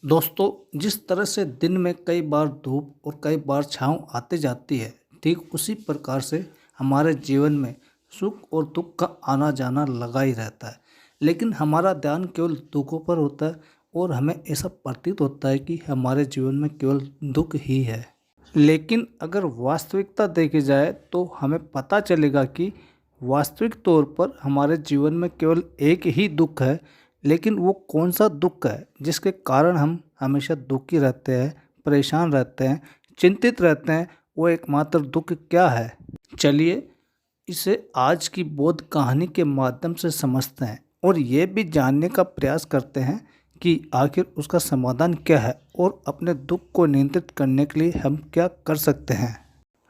दोस्तों, जिस तरह से दिन में कई बार धूप और कई बार छाँव आती जाती है, ठीक उसी प्रकार से हमारे जीवन में सुख और दुख का आना जाना लगा ही रहता है। लेकिन हमारा ध्यान केवल दुखों पर होता है और हमें ऐसा प्रतीत होता है कि हमारे जीवन में केवल दुख ही है। लेकिन अगर वास्तविकता देखी जाए तो हमें पता चलेगा कि वास्तविक तौर पर हमारे जीवन में केवल एक ही दुख है। लेकिन वो कौन सा दुख है जिसके कारण हम हमेशा दुखी रहते हैं, परेशान रहते हैं, चिंतित रहते हैं? वो एकमात्र दुख क्या है? चलिए इसे आज की बोध कहानी के माध्यम से समझते हैं और ये भी जानने का प्रयास करते हैं कि आखिर उसका समाधान क्या है और अपने दुख को नियंत्रित करने के लिए हम क्या कर सकते हैं।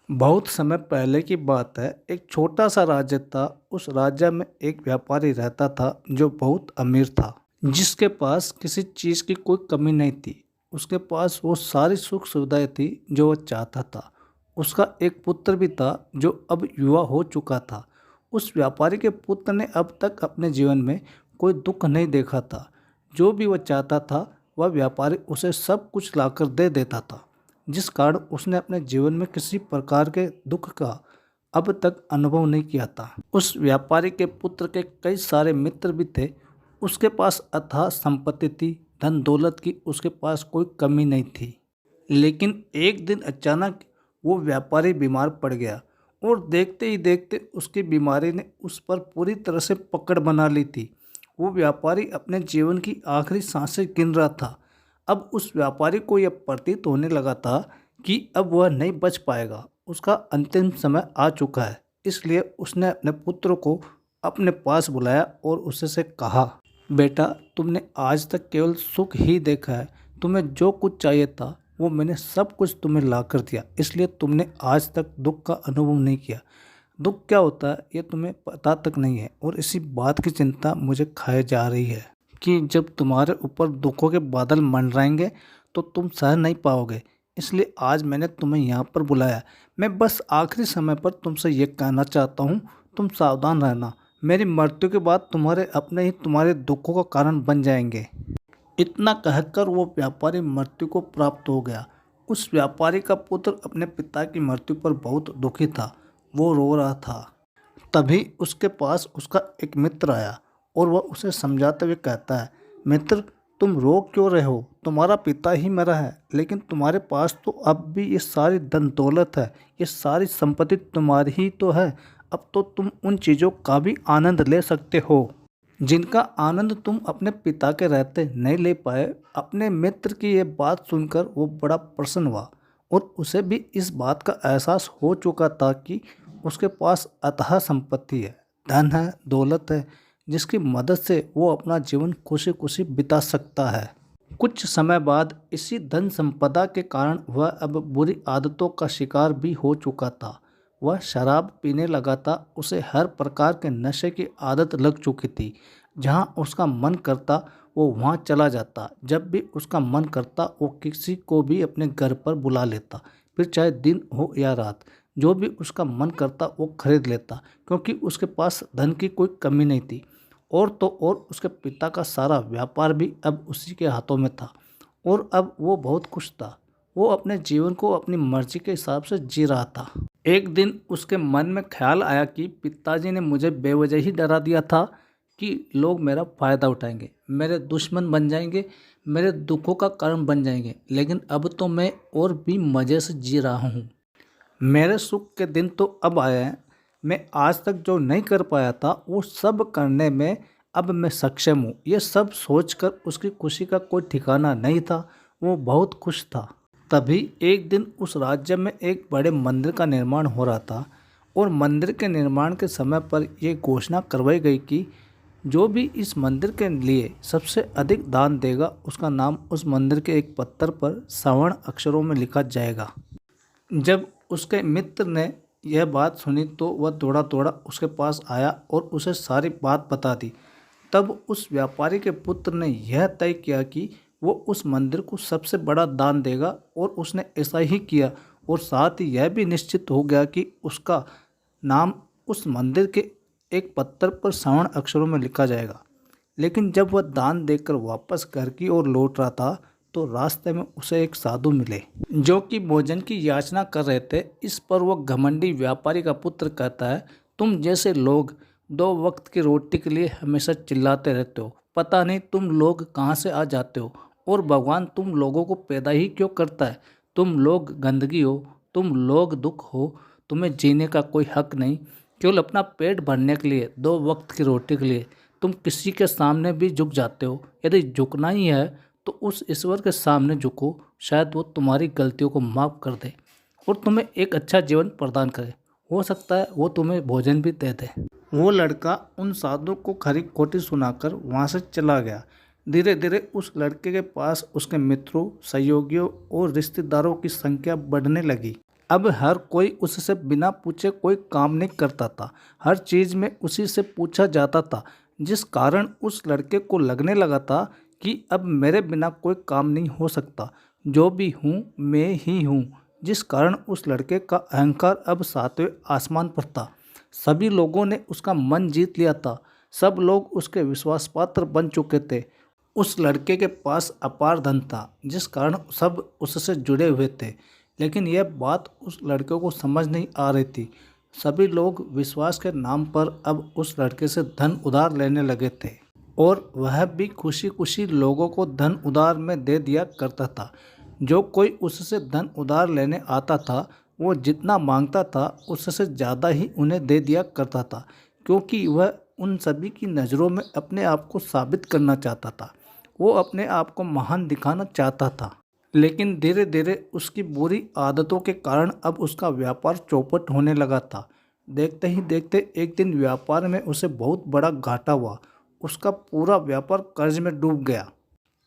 बहुत समय पहले की बात है, एक छोटा सा राज्य था। उस राज्य में एक व्यापारी रहता था जो बहुत अमीर था, जिसके पास किसी चीज़ की कोई कमी नहीं थी। उसके पास वो सारी सुख सुविधाएं थी जो वह चाहता था। उसका एक पुत्र भी था जो अब युवा हो चुका था। उस व्यापारी के पुत्र ने अब तक अपने जीवन में कोई दुख नहीं देखा था। जो भी वह चाहता था वह व्यापारी उसे सब कुछ लाकर दे देता था, जिस कारण उसने अपने जीवन में किसी प्रकार के दुख का अब तक अनुभव नहीं किया था। उस व्यापारी के पुत्र के कई सारे मित्र भी थे। उसके पास अथाह संपत्ति थी, धन दौलत की उसके पास कोई कमी नहीं थी। लेकिन एक दिन अचानक वो व्यापारी बीमार पड़ गया और देखते ही देखते उसकी बीमारी ने उस पर पूरी तरह से पकड़ बना ली थी। वो व्यापारी अपने जीवन की आखिरी सांसें गिन रहा था। अब उस व्यापारी को यह प्रतीत होने लगा था कि अब वह नहीं बच पाएगा, उसका अंतिम समय आ चुका है। इसलिए उसने अपने पुत्र को अपने पास बुलाया और उससे से कहा, बेटा, तुमने आज तक केवल सुख ही देखा है। तुम्हें जो कुछ चाहिए था वो मैंने सब कुछ तुम्हें ला कर दिया, इसलिए तुमने आज तक दुख का अनुभव नहीं किया। दुख क्या होता है ये तुम्हें पता तक नहीं है और इसी बात की चिंता मुझे खाए जा रही है कि जब तुम्हारे ऊपर दुखों के बादल मंडराएंगे तो तुम सह नहीं पाओगे। इसलिए आज मैंने तुम्हें यहाँ पर बुलाया। मैं बस आखिरी समय पर तुमसे ये कहना चाहता हूँ, तुम सावधान रहना। मेरी मृत्यु के बाद तुम्हारे अपने ही तुम्हारे दुखों का कारण बन जाएंगे। इतना कहकर वो व्यापारी मृत्यु को प्राप्त हो गया। उस व्यापारी का पुत्र अपने पिता की मृत्यु पर बहुत दुखी था। वो रो रहा था। तभी उसके पास उसका एक मित्र आया और वह उसे समझाते हुए कहता है, मित्र, तुम रो क्यों रहे हो? तुम्हारा पिता ही मरा है, लेकिन तुम्हारे पास तो अब भी ये सारी धन दौलत है, ये सारी संपत्ति तुम्हारी ही तो है। अब तो तुम उन चीज़ों का भी आनंद ले सकते हो जिनका आनंद तुम अपने पिता के रहते नहीं ले पाए। अपने मित्र की ये बात सुनकर वो बड़ा प्रसन्न हुआ और उसे भी इस बात का एहसास हो चुका था कि उसके पास अथाह संपत्ति है, धन है, दौलत है, जिसकी मदद से वो अपना जीवन खुशी खुशी बिता सकता है। कुछ समय बाद इसी धन संपदा के कारण वह अब बुरी आदतों का शिकार भी हो चुका था। वह शराब पीने लगा था। उसे हर प्रकार के नशे की आदत लग चुकी थी। जहाँ उसका मन करता वो वहाँ चला जाता। जब भी उसका मन करता वो किसी को भी अपने घर पर बुला लेता, फिर चाहे दिन हो या रात। जो भी उसका मन करता वो खरीद लेता, क्योंकि उसके पास धन की कोई कमी नहीं थी। और तो और उसके पिता का सारा व्यापार भी अब उसी के हाथों में था और अब वो बहुत खुश था। वो अपने जीवन को अपनी मर्जी के हिसाब से जी रहा था। एक दिन उसके मन में ख्याल आया कि पिताजी ने मुझे बेवजह ही डरा दिया था कि लोग मेरा फ़ायदा उठाएंगे, मेरे दुश्मन बन जाएंगे, मेरे दुखों का कारण बन जाएंगे। लेकिन अब तो मैं और भी मज़े से जी रहा हूँ। मेरे सुख के दिन तो अब आए हैं। मैं आज तक जो नहीं कर पाया था वो सब करने में अब मैं सक्षम हूँ। ये सब सोचकर उसकी खुशी का कोई ठिकाना नहीं था। वो बहुत खुश था। तभी एक दिन उस राज्य में एक बड़े मंदिर का निर्माण हो रहा था और मंदिर के निर्माण के समय पर यह घोषणा करवाई गई कि जो भी इस मंदिर के लिए सबसे अधिक दान देगा उसका नाम उस मंदिर के एक पत्थर पर स्वर्ण अक्षरों में लिखा जाएगा। जब उसके मित्र ने यह बात सुनी तो वह दौड़ा दौड़ा उसके पास आया और उसे सारी बात बता दी। तब उस व्यापारी के पुत्र ने यह तय किया कि वो उस मंदिर को सबसे बड़ा दान देगा और उसने ऐसा ही किया। और साथ ही यह भी निश्चित हो गया कि उसका नाम उस मंदिर के एक पत्थर पर स्वर्ण अक्षरों में लिखा जाएगा। लेकिन जब वह दान देकर वापस घर की ओर लौट रहा था तो रास्ते में उसे एक साधु मिले जो कि भोजन की याचना कर रहे थे। इस पर वह घमंडी व्यापारी का पुत्र कहता है, तुम जैसे लोग 2 वक्त की रोटी के लिए हमेशा चिल्लाते रहते हो, पता नहीं तुम लोग कहाँ से आ जाते हो और भगवान तुम लोगों को पैदा ही क्यों करता है। तुम लोग गंदगी हो, तुम लोग दुख हो, तुम्हें जीने का कोई हक नहीं। केवल अपना पेट भरने के लिए, 2 वक्त की रोटी के लिए तुम किसी के सामने भी झुक जाते हो। यदि झुकना ही है तो उस ईश्वर के सामने झुको, शायद वो तुम्हारी गलतियों को माफ़ कर दे और तुम्हें एक अच्छा जीवन प्रदान करे। हो सकता है वो तुम्हें भोजन भी दे दे। वो लड़का उन साधु को खरी खोटी सुनाकर वहाँ से चला गया। धीरे धीरे उस लड़के के पास उसके मित्रों, सहयोगियों और रिश्तेदारों की संख्या बढ़ने लगी। अब हर कोई उससे बिना पूछे कोई काम नहीं करता था। हर चीज़ में उसी से पूछा जाता था, जिस कारण उस लड़के को लगने लगा था कि अब मेरे बिना कोई काम नहीं हो सकता। जो भी हूँ मैं ही हूँ। जिस कारण उस लड़के का अहंकार अब 7वें आसमान पर था। सभी लोगों ने उसका मन जीत लिया था। सब लोग उसके विश्वास पात्र बन चुके थे। उस लड़के के पास अपार धन था, जिस कारण सब उससे जुड़े हुए थे। लेकिन यह बात उस लड़के को समझ नहीं आ रही थी। सभी लोग विश्वास के नाम पर अब उस लड़के से धन उधार लेने लगे थे और वह भी खुशी खुशी लोगों को धन उधार में दे दिया करता था। जो कोई उससे धन उधार लेने आता था, वो जितना मांगता था उससे ज़्यादा ही उन्हें दे दिया करता था, क्योंकि वह उन सभी की नज़रों में अपने आप को साबित करना चाहता था। वो अपने आप को महान दिखाना चाहता था। लेकिन धीरे धीरे उसकी बुरी आदतों के कारण अब उसका व्यापार चौपट होने लगा था। देखते ही देखते एक दिन व्यापार में उसे बहुत बड़ा घाटा हुआ। उसका पूरा व्यापार कर्ज में डूब गया।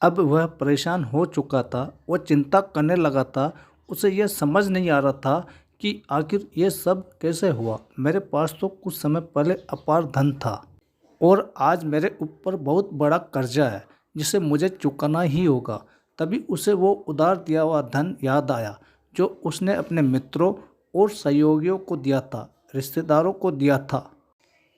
अब वह परेशान हो चुका था। वह चिंता करने लगा था। उसे यह समझ नहीं आ रहा था कि आखिर ये सब कैसे हुआ। मेरे पास तो कुछ समय पहले अपार धन था और आज मेरे ऊपर बहुत बड़ा कर्जा है जिसे मुझे चुकाना ही होगा। तभी उसे वो उधार दिया हुआ धन याद आया जो उसने अपने मित्रों और सहयोगियों को दिया था, रिश्तेदारों को दिया था।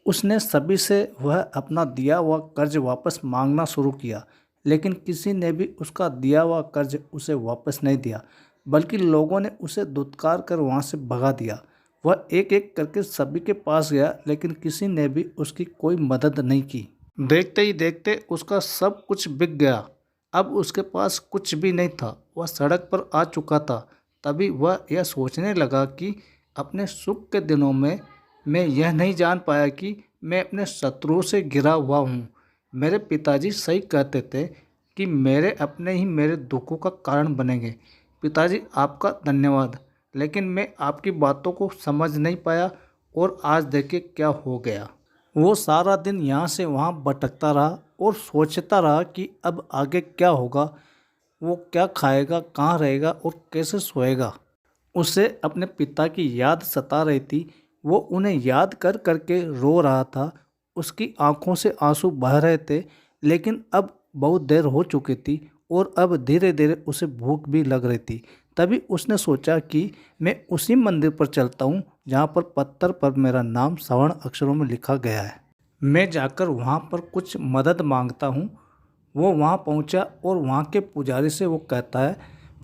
उसने सभी से वह अपना दिया हुआ कर्ज वापस मांगना शुरू किया, लेकिन किसी ने भी उसका दिया हुआ कर्ज उसे वापस नहीं दिया, बल्कि लोगों ने उसे धुतकार कर वहाँ से भगा दिया। वह एक एक करके सभी के पास गया, लेकिन किसी ने भी उसकी कोई मदद नहीं की। देखते ही देखते उसका सब कुछ बिक गया। अब उसके पास कुछ भी नहीं था। वह सड़क पर आ चुका था। तभी वह यह सोचने लगा कि अपने सुख के दिनों में मैं यह नहीं जान पाया कि मैं अपने शत्रुओं से घिरा हुआ हूँ। मेरे पिताजी सही कहते थे कि मेरे अपने ही मेरे दुखों का कारण बनेंगे। पिताजी, आपका धन्यवाद, लेकिन मैं आपकी बातों को समझ नहीं पाया और आज देखिए क्या हो गया। वो सारा दिन यहाँ से वहाँ भटकता रहा और सोचता रहा कि अब आगे क्या होगा। वो क्या खाएगा, कहाँ रहेगा और कैसे सोएगा। उसे अपने पिता की याद सता रही थी। वो उन्हें याद कर करके रो रहा था। उसकी आंखों से आंसू बह रहे थे, लेकिन अब बहुत देर हो चुकी थी और अब धीरे धीरे उसे भूख भी लग रही थी। तभी उसने सोचा कि मैं उसी मंदिर पर चलता हूँ जहाँ पर पत्थर पर मेरा नाम स्वर्ण अक्षरों में लिखा गया है। मैं जाकर वहाँ पर कुछ मदद मांगता हूँ। वो वहाँ पहुँचा और वहाँ के पुजारी से वो कहता है,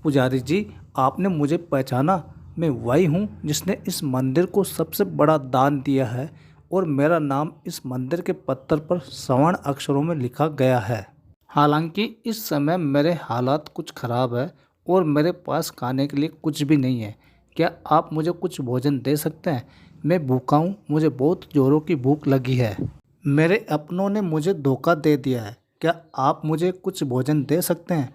पुजारी जी, आपने मुझे पहचाना? मैं वही हूँ जिसने इस मंदिर को सबसे बड़ा दान दिया है और मेरा नाम इस मंदिर के पत्थर पर स्वर्ण अक्षरों में लिखा गया है। हालांकि इस समय मेरे हालात कुछ ख़राब है और मेरे पास खाने के लिए कुछ भी नहीं है। क्या आप मुझे कुछ भोजन दे सकते हैं? मैं भूखा हूँ, मुझे बहुत ज़ोरों की भूख लगी है। मेरे अपनों ने मुझे धोखा दे दिया है। क्या आप मुझे कुछ भोजन दे सकते हैं?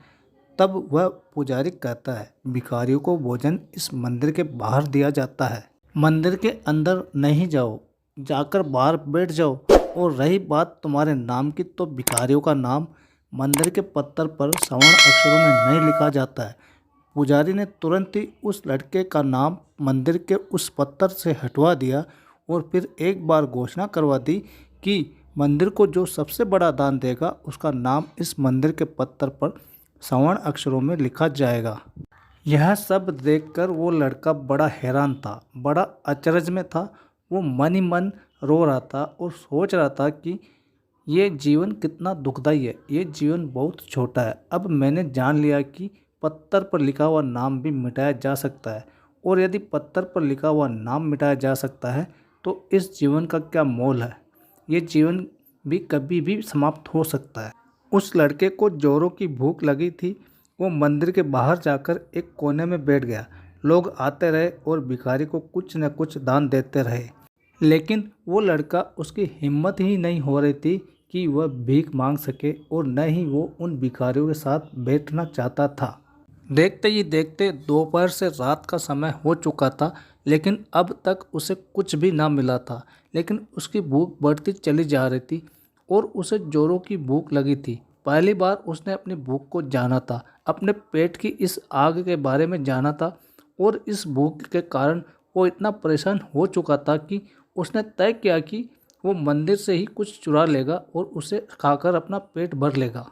तब वह पुजारी कहता है, भिखारियों को भोजन इस मंदिर के बाहर दिया जाता है। मंदिर के अंदर नहीं जाओ, जाकर बाहर बैठ जाओ। और रही बात तुम्हारे नाम की, तो भिखारियों का नाम मंदिर के पत्थर पर स्वर्ण अक्षरों में नहीं लिखा जाता है। पुजारी ने तुरंत ही उस लड़के का नाम मंदिर के उस पत्थर से हटवा दिया और फिर एक बार घोषणा करवा दी कि मंदिर को जो सबसे बड़ा दान देगा उसका नाम इस मंदिर के पत्थर पर स्वर्ण अक्षरों में लिखा जाएगा। यह सब देखकर वो लड़का बड़ा हैरान था, बड़ा अचरज में था। वो मन ही मन रो रहा था और सोच रहा था कि ये जीवन कितना दुखदाई है, ये जीवन बहुत छोटा है। अब मैंने जान लिया कि पत्थर पर लिखा हुआ नाम भी मिटाया जा सकता है, और यदि पत्थर पर लिखा हुआ नाम मिटाया जा सकता है तो इस जीवन का क्या मोल है। ये जीवन भी कभी भी समाप्त हो सकता है। उस लड़के को जोरों की भूख लगी थी। वो मंदिर के बाहर जाकर एक कोने में बैठ गया। लोग आते रहे और भिखारी को कुछ न कुछ दान देते रहे, लेकिन वो लड़का, उसकी हिम्मत ही नहीं हो रही थी कि वह भीख मांग सके, और न ही वो उन भिखारियों के साथ बैठना चाहता था। देखते ही देखते दोपहर से रात का समय हो चुका था, लेकिन अब तक उसे कुछ भी ना मिला था। लेकिन उसकी भूख बढ़ती चली जा रही थी और उसे जोरों की भूख लगी थी। पहली बार उसने अपनी भूख को जाना था, अपने पेट की इस आग के बारे में जाना था, और इस भूख के कारण वो इतना परेशान हो चुका था कि उसने तय किया कि वो मंदिर से ही कुछ चुरा लेगा और उसे खाकर अपना पेट भर लेगा।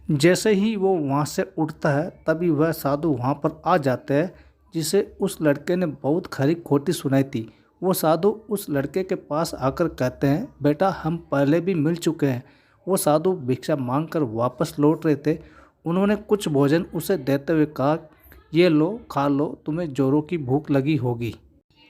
जैसे ही वो वहाँ से उठता है तभी वह साधु वहाँ पर आ जाते हैं, जिसे उस लड़के ने बहुत खरी खोटी सुनाई थी। वो साधु उस लड़के के पास आकर कहते हैं, बेटा हम पहले भी मिल चुके हैं। वो साधु भिक्षा मांगकर वापस लौट रहे थे। उन्होंने कुछ भोजन उसे देते हुए कहा, ये लो, खा लो, तुम्हें जोरों की भूख लगी होगी।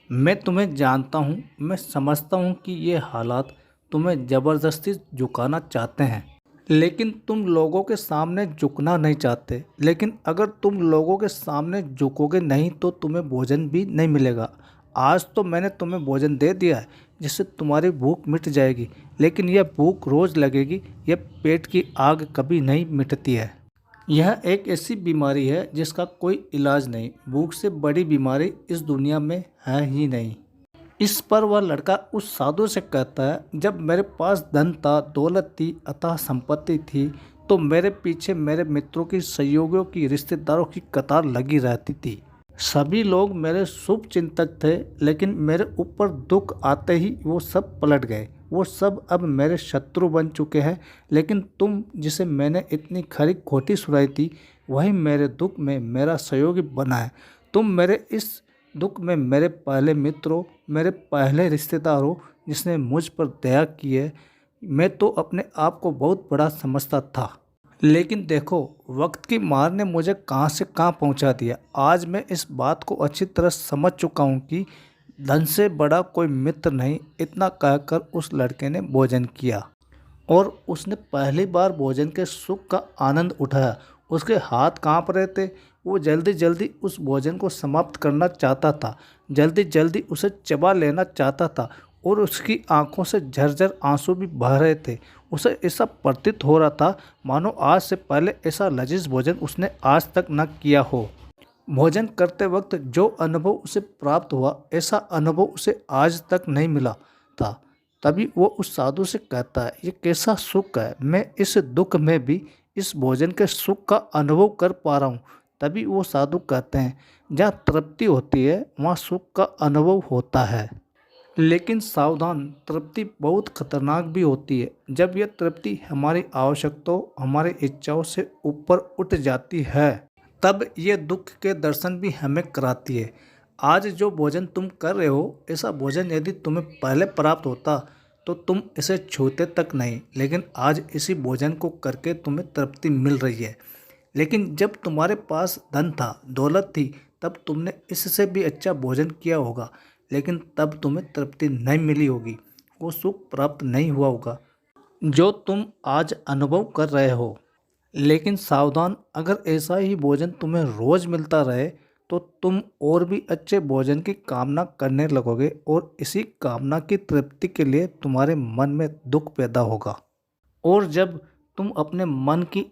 मैं तुम्हें जानता हूँ, मैं समझता हूँ कि ये हालात तुम्हें ज़बरदस्ती झुकाना चाहते हैं, लेकिन तुम लोगों के सामने झुकना नहीं चाहते। लेकिन अगर तुम लोगों के सामने झुकोगे नहीं तो तुम्हें भोजन भी नहीं मिलेगा। आज तो मैंने तुम्हें भोजन दे दिया है जिससे तुम्हारी भूख मिट जाएगी, लेकिन यह भूख रोज़ लगेगी। यह पेट की आग कभी नहीं मिटती है। यह एक ऐसी बीमारी है जिसका कोई इलाज नहीं। भूख से बड़ी बीमारी इस दुनिया में है ही नहीं। इस पर वह लड़का उस साधु से कहता है, जब मेरे पास धन था, दौलत थी, अथाह संपत्ति थी, तो मेरे पीछे मेरे मित्रों की, सहयोगियों की, रिश्तेदारों की कतार लगी रहती थी। सभी लोग मेरे शुभ चिंतक थे, लेकिन मेरे ऊपर दुख आते ही वो सब पलट गए। वो सब अब मेरे शत्रु बन चुके हैं। लेकिन तुम, जिसे मैंने इतनी खरी खोटी सुनाई थी, वही मेरे दुख में मेरा सहयोगी बना है। तुम मेरे इस दुख में मेरे पहले मित्र हो, मेरे पहले रिश्तेदार हो, जिसने मुझ पर दया की है। मैं तो अपने आप को बहुत बड़ा समझता था, लेकिन देखो वक्त की मार ने मुझे कहां से कहां पहुंचा दिया। आज मैं इस बात को अच्छी तरह समझ चुका हूं कि धन से बड़ा कोई मित्र नहीं। इतना कहकर उस लड़के ने भोजन किया और उसने पहली बार भोजन के सुख का आनंद उठाया। उसके हाथ कांप रहे थे। वो जल्दी जल्दी उस भोजन को समाप्त करना चाहता था, जल्दी जल्दी उसे चबा लेना चाहता था, और उसकी आंखों से झरझर आंसू भी बह रहे थे। उसे ऐसा प्रतीत हो रहा था मानो आज से पहले ऐसा लजीज भोजन उसने आज तक न किया हो। भोजन करते वक्त जो अनुभव उसे प्राप्त हुआ, ऐसा अनुभव उसे आज तक नहीं मिला था। तभी वो उस साधु से कहता है, ये कैसा सुख है, मैं इस दुख में भी इस भोजन के सुख का अनुभव कर पा रहा हूँ। तभी वो साधु कहते हैं, जहाँ तृप्ति होती है वहाँ सुख का अनुभव होता है, लेकिन सावधान, तृप्ति बहुत खतरनाक भी होती है। जब यह तृप्ति हमारी आवश्यकताओं, हमारी इच्छाओं से ऊपर उठ जाती है, तब ये दुख के दर्शन भी हमें कराती है। आज जो भोजन तुम कर रहे हो, ऐसा भोजन यदि तुम्हें पहले प्राप्त होता तो तुम इसे छूते तक नहीं, लेकिन आज इसी भोजन को करके तुम्हें तृप्ति मिल रही है। लेकिन जब तुम्हारे पास धन था, दौलत थी, तब तुमने इससे भी अच्छा भोजन किया होगा, लेकिन तब तुम्हें तृप्ति नहीं मिली होगी, वो सुख प्राप्त नहीं हुआ होगा जो तुम आज अनुभव कर रहे हो। लेकिन सावधान, अगर ऐसा ही भोजन तुम्हें रोज़ मिलता रहे तो तुम और भी अच्छे भोजन की कामना करने लगोगे, और इसी कामना की तृप्ति के लिए तुम्हारे मन में दुख पैदा होगा। और जब तुम अपने मन की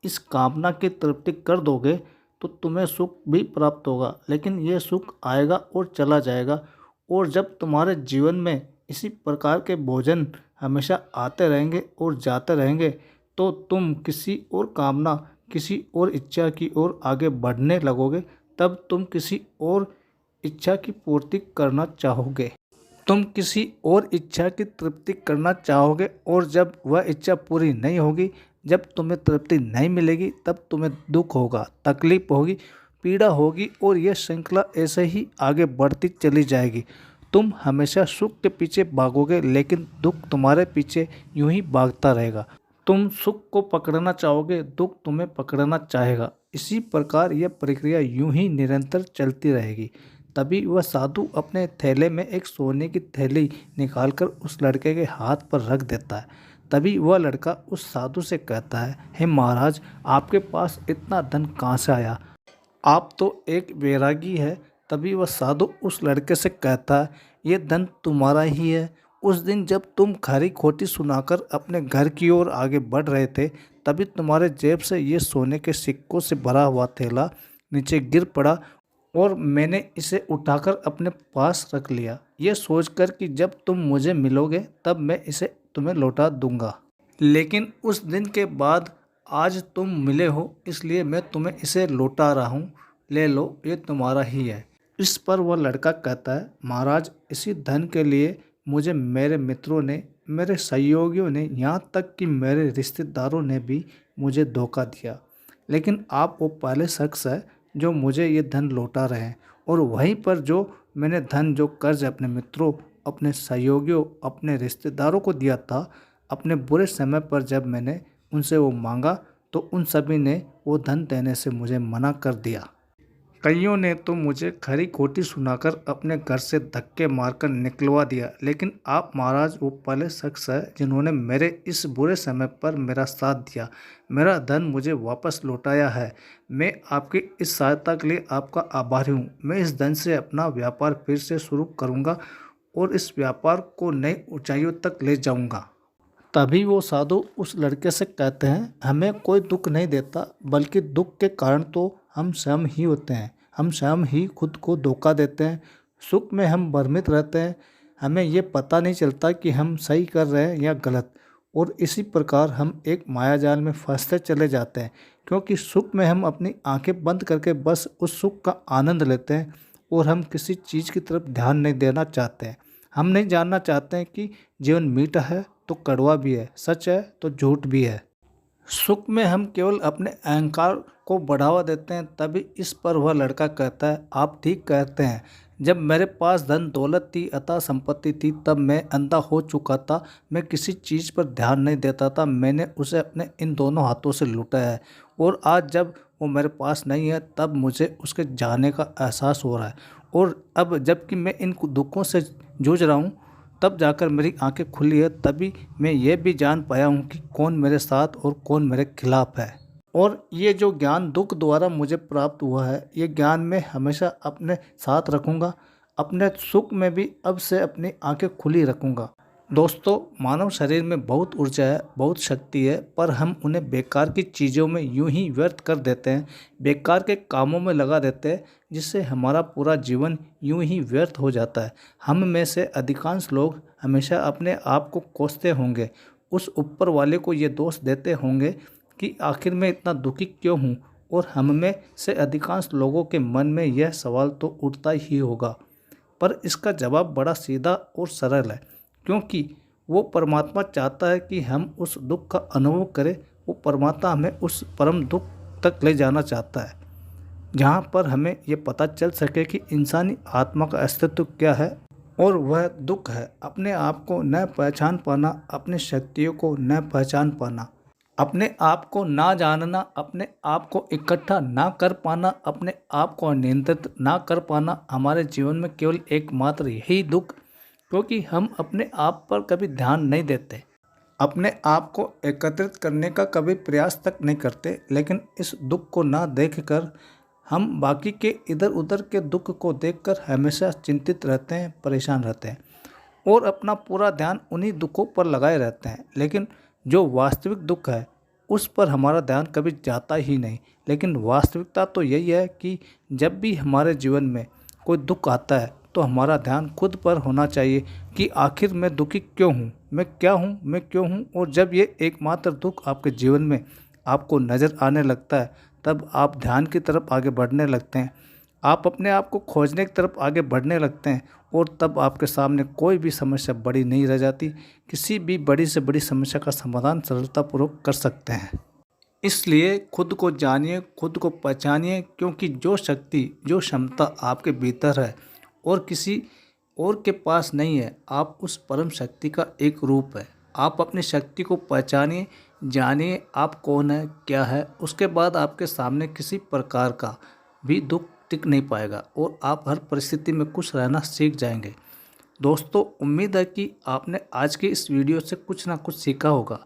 इस कामना की तृप्ति कर दोगे तो तुम्हें सुख भी प्राप्त होगा, लेकिन यह सुख आएगा और चला जाएगा। और जब तुम्हारे जीवन में इसी प्रकार के भोजन हमेशा आते रहेंगे और जाते रहेंगे, तो तुम किसी और कामना, किसी और इच्छा की ओर आगे बढ़ने लगोगे। तब तुम किसी और इच्छा की पूर्ति करना चाहोगे, तुम किसी और इच्छा की तृप्ति करना चाहोगे, और जब वह इच्छा पूरी नहीं होगी, जब तुम्हें तृप्ति नहीं मिलेगी, तब तुम्हें दुख होगा, तकलीफ होगी, पीड़ा होगी, और यह श्रृंखला ऐसे ही आगे बढ़ती चली जाएगी। तुम हमेशा सुख के पीछे भागोगे, लेकिन दुख तुम्हारे पीछे यूं ही भागता रहेगा। तुम सुख को पकड़ना चाहोगे, दुख तुम्हें पकड़ना चाहेगा। इसी प्रकार यह प्रक्रिया यूं ही निरंतर चलती रहेगी। तभी वह साधु अपने थैले में एक सोने की थैली निकालकर उस लड़के के हाथ पर रख देता है। तभी वह लड़का उस साधु से कहता है, हे महाराज, आपके पास इतना धन कहाँ से आया? आप तो एक बैरागी है। तभी वह साधु उस लड़के से कहता है, ये धन तुम्हारा ही है। उस दिन जब तुम खरी खोटी सुनाकर अपने घर की ओर आगे बढ़ रहे थे, तभी तुम्हारे जेब से ये सोने के सिक्कों से भरा हुआ थैला नीचे गिर पड़ा और मैंने इसे उठाकर अपने पास रख लिया, ये सोचकर कि जब तुम मुझे मिलोगे तब मैं इसे तुम्हें लौटा दूंगा। लेकिन उस दिन के बाद आज तुम मिले हो, इसलिए मैं तुम्हें इसे लौटा रहा हूँ। ले लो, ये तुम्हारा ही है। इस पर वह लड़का कहता है, महाराज, इसी धन के लिए मुझे मेरे मित्रों ने, मेरे सहयोगियों ने, यहाँ तक कि मेरे रिश्तेदारों ने भी मुझे धोखा दिया। लेकिन आप वो पहले शख्स है जो मुझे ये धन लौटा रहे हैं। और वहीं पर जो मैंने धन, जो कर्ज अपने मित्रों, अपने सहयोगियों, अपने रिश्तेदारों को दिया था, अपने बुरे समय पर जब मैंने उनसे वो मांगा तो उन सभी ने वो धन देने से मुझे मना कर दिया। कईयों ने तो मुझे खरी खोटी सुनाकर अपने घर से धक्के मारकर निकलवा दिया। लेकिन आप महाराज वो पहले शख्स है जिन्होंने मेरे इस बुरे समय पर मेरा साथ दिया, मेरा धन मुझे वापस लौटाया है। मैं आपकी इस सहायता के लिए आपका आभारी हूँ। मैं इस धन से अपना व्यापार फिर से शुरू करूँगा और इस व्यापार को नई ऊंचाइयों तक ले जाऊँगा। तभी वो साधु उस लड़के से कहते हैं, हमें कोई दुख नहीं देता, बल्कि दुख के कारण तो हम स्वयं ही होते हैं। हम स्वयं ही खुद को धोखा देते हैं। सुख में हम भ्रमित रहते हैं, हमें ये पता नहीं चलता कि हम सही कर रहे हैं या गलत। और इसी प्रकार हम एक मायाजाल में फंसते चले जाते हैं, क्योंकि सुख में हम अपनी आंखें बंद करके बस उस सुख का आनंद लेते हैं और हम किसी चीज़ की तरफ ध्यान नहीं देना चाहते हैं। हम नहीं जानना चाहते हैं कि जीवन मीठा है तो कड़वा भी है, सच है तो झूठ भी है। सुख में हम केवल अपने अहंकार को बढ़ावा देते हैं। तभी इस पर वह लड़का कहता है, आप ठीक कहते हैं। जब मेरे पास धन दौलत थी, अतः संपत्ति थी, तब मैं अंधा हो चुका था। मैं किसी चीज़ पर ध्यान नहीं देता था। मैंने उसे अपने इन दोनों हाथों से लूटा है और आज जब वो मेरे पास नहीं है तब मुझे उसके जाने का एहसास हो रहा है। और अब जबकि मैं इन दुखों से जूझ रहा हूँ, तब जाकर मेरी आंखें खुली है। तभी मैं ये भी जान पाया हूँ कि कौन मेरे साथ और कौन मेरे खिलाफ है। और ये जो ज्ञान दुख द्वारा मुझे प्राप्त हुआ है, ये ज्ञान मैं हमेशा अपने साथ रखूँगा। अपने सुख में भी अब से अपनी आंखें खुली रखूँगा। दोस्तों, मानव शरीर में बहुत ऊर्जा है, बहुत शक्ति है, पर हम उन्हें बेकार की चीज़ों में यूं ही व्यर्थ कर देते हैं, बेकार के कामों में लगा देते हैं, जिससे हमारा पूरा जीवन यूं ही व्यर्थ हो जाता है। हम में से अधिकांश लोग हमेशा अपने आप को कोसते होंगे, उस ऊपर वाले को ये दोष देते होंगे कि आखिर मैं इतना दुखी क्यों हूँ। और हम में से अधिकांश लोगों के मन में यह सवाल तो उठता ही होगा, पर इसका जवाब बड़ा सीधा और सरल है, क्योंकि वो परमात्मा चाहता है कि हम उस दुख का अनुभव करें। वो परमात्मा हमें उस परम दुख तक ले जाना चाहता है, जहाँ पर हमें ये पता चल सके कि इंसानी आत्मा का अस्तित्व क्या है। और वह दुख है अपने आप को न पहचान पाना, अपनी शक्तियों को न पहचान पाना, अपने आप को ना जानना, अपने आप को इकट्ठा ना कर पाना, अपने आप को नियंत्रित ना कर पाना। हमारे जीवन में केवल एकमात्र यही दुख, क्योंकि हम अपने आप पर कभी ध्यान नहीं देते, अपने आप को एकत्रित करने का कभी प्रयास तक नहीं करते। लेकिन इस दुख को ना देखकर हम बाकी के इधर उधर के दुख को देखकर हमेशा चिंतित रहते हैं, परेशान रहते हैं और अपना पूरा ध्यान उन्हीं दुखों पर लगाए रहते हैं। लेकिन जो वास्तविक दुख है उस पर हमारा ध्यान कभी जाता ही नहीं। लेकिन वास्तविकता तो यही है कि जब भी हमारे जीवन में कोई दुख आता है तो हमारा ध्यान खुद पर होना चाहिए कि आखिर मैं दुखी क्यों हूँ, मैं क्या हूँ, मैं क्यों हूँ। और जब ये एकमात्र दुख आपके जीवन में आपको नज़र आने लगता है, तब आप ध्यान की तरफ आगे बढ़ने लगते हैं, आप अपने आप को खोजने की तरफ आगे बढ़ने लगते हैं। और तब आपके सामने कोई भी समस्या बड़ी नहीं रह जाती। किसी भी बड़ी से बड़ी समस्या का समाधान सरलतापूर्वक कर सकते हैं। इसलिए खुद को जानिए, खुद को पहचानिए, क्योंकि जो शक्ति, जो क्षमता आपके भीतर है और किसी और के पास नहीं है। आप उस परम शक्ति का एक रूप है। आप अपनी शक्ति को पहचानिए, जानिए आप कौन है, क्या है। उसके बाद आपके सामने किसी प्रकार का भी दुख टिक नहीं पाएगा और आप हर परिस्थिति में खुश रहना सीख जाएंगे। दोस्तों, उम्मीद है कि आपने आज की इस वीडियो से कुछ ना कुछ सीखा होगा।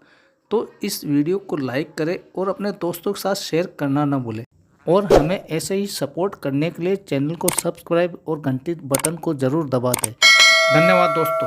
तो इस वीडियो को लाइक करें और अपने दोस्तों के साथ शेयर करना ना भूलें। और हमें ऐसे ही सपोर्ट करने के लिए चैनल को सब्सक्राइब और घंटी बटन को ज़रूर दबा दें। धन्यवाद दोस्तों।